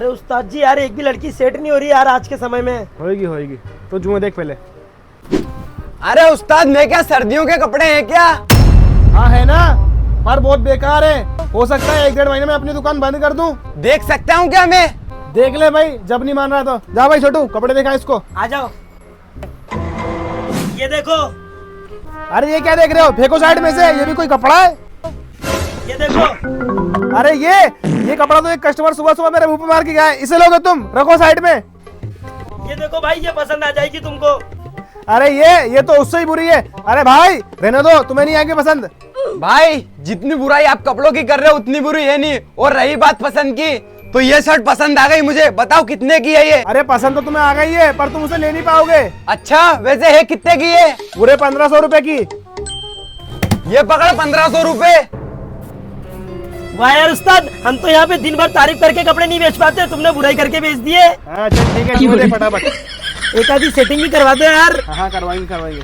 अरे उस्ताद जी यार, एक भी लड़की सेट नहीं हो रही यार आज के समय में। होएगी होएगी, तो जुए देख पहले। अरे उस्ताद, मैं क्या सर्दियों के कपड़े हैं क्या? हाँ है ना, पर बहुत बेकार है। हो सकता है 1-1.5 महीने में अपनी दुकान बंद कर दूं। देख सकता हूँ क्या मैं? देख ले भाई, जब नहीं मान रहा तो जा भाई छोटू, कपड़े दिखा इसको। आ जाओ, ये देखो। अरे ये क्या देख रहे हो, फेंको साइड में से, ये भी कोई कपड़ा है? ये देखो। अरे ये कपड़ा तो एक कस्टमर सुबह सुबह मेरे मुंह पे मार के गया है, इसे लोगे तुम, रखो साइड में। ये देखो भाई, ये पसंद आ जाएगी तुमको। अरे ये तो उससे ही बुरी है। अरे भाई रहने दो, तुम्हें नहीं आएगी पसंद। भाई जितनी बुराई आप कपड़ों की कर रहे हो उतनी बुरी है नहीं। और रही बात पसंद की, तो ये शर्ट पसंद आ गई मुझे। बताओ कितने की है ये? अरे पसंद तो तुम्हें आ गई है, पर तुम उसे ले नहीं पाओगे। अच्छा, वैसे है कितने की है? पूरे 1500 रुपए की। ये पकड़ 1500 रुपए। वाह यार उस्ताद, हम तो यहाँ पे दिन भर तारीफ करके कपड़े नहीं बेच पाते, तुमने बुराई करके बेच दिए। अच्छा ठीक है, फटाफट। एक आधी सेटिंग भी करवा दो यार। हाँ करवाएंगे।